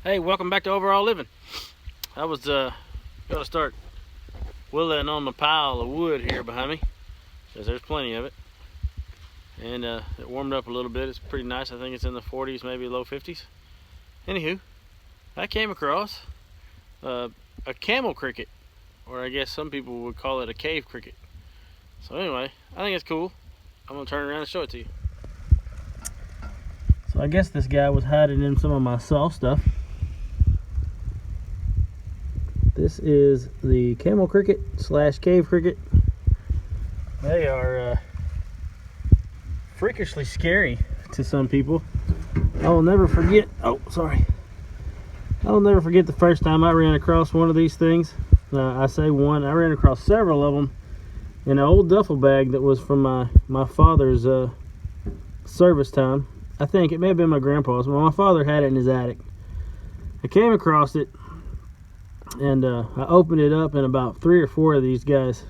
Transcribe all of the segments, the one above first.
Hey, welcome back to Overall Living. I was gonna start whittling on the pile of wood here behind me, because there's plenty of it. And it warmed up a little bit. It's pretty nice. I think it's in the 40s, maybe low 50s. Anywho, I came across a camel cricket, or I guess some people would call it a cave cricket. So anyway, I think it's cool. I'm gonna turn around and show it to you. So I guess this guy was hiding in some of my saw stuff. This is the camel cricket slash cave cricket. They are freakishly scary to some people. I will never forget, I'll never forget the first time I ran across one of these things. I say one, I ran across several of them in an old duffel bag that was from my father's service time. I think it may have been my grandpa's, but my father had it in his attic. I came across it, and I opened it up, and about 3 or 4 of these guys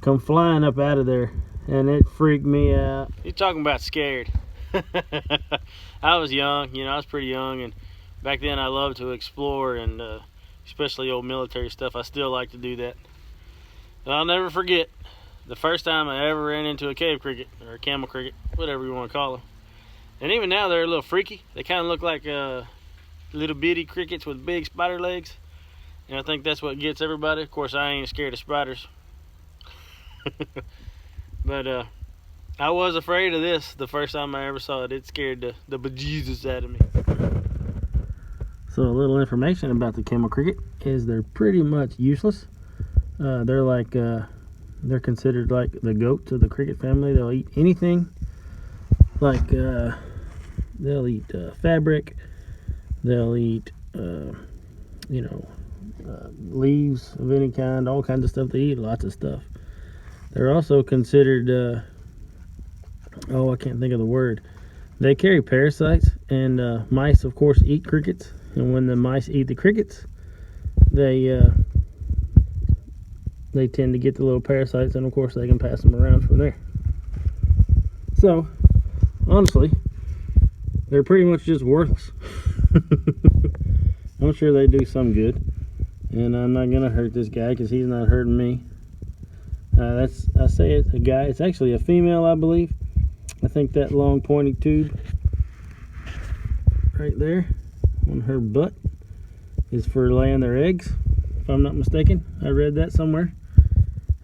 come flying up out of there, and it freaked me out. You're talking about scared. I was young, I was pretty young, and back then I loved to explore, and especially old military stuff. I still like to do that. But I'll never forget the first time I ever ran into a cave cricket, or a camel cricket, whatever you want to call them. And even now they're a little freaky. They kind of look like little bitty crickets with big spider legs. And I think that's what gets everybody. Of course, I ain't scared of spiders. But I was afraid of this the first time I ever saw it. It scared the bejesus out of me. So a little information about the camel cricket is they're pretty much useless. They're considered like the goats of the cricket family. They'll eat anything. Like they'll eat fabric. They'll eat leaves of any kind, all kinds of stuff. They eat lots of stuff. They're also considered I can't think of the word. They carry parasites, and mice of course eat crickets, and when the mice eat the crickets, they tend to get the little parasites, and of course they can pass them around from there. So honestly, they're pretty much just worthless. I'm sure they do some good, and I'm not gonna hurt this guy because he's not hurting me. I say it's a guy. It's actually a female, I believe. I think that long pointy tube right there on her butt is for laying their eggs, if I'm not mistaken. I read that somewhere.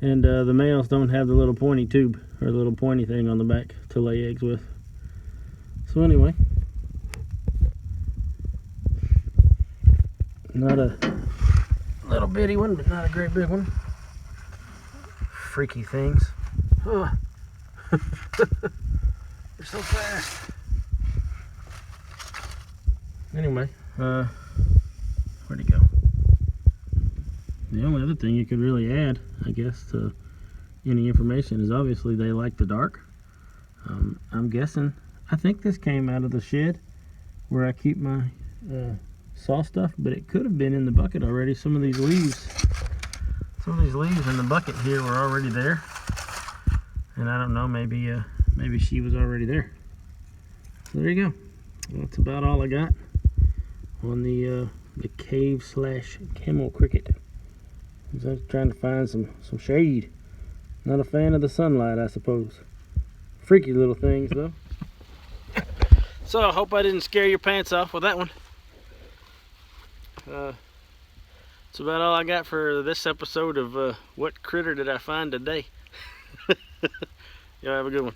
And the males don't have the little pointy tube or the little pointy thing on the back to lay eggs with. So anyway, not a little bitty one, but not a great big one. Freaky things. Oh. They're so fast. Anyway, where'd he go? The only other thing you could really add, I guess, to any information is obviously they like the dark. I'm guessing, I think this came out of the shed where I keep my saw stuff, but it could have been in the bucket already. Some of these leaves in the bucket here were already there, and I don't know, maybe she was already there. So there you go. That's about all I got on the cave slash camel cricket. I was trying to find some shade. Not a fan of the sunlight, I suppose. Freaky little things though. So I hope I didn't scare your pants off with that one. That's about all I got for this episode of What Critter Did I Find Today? Y'all have a good one.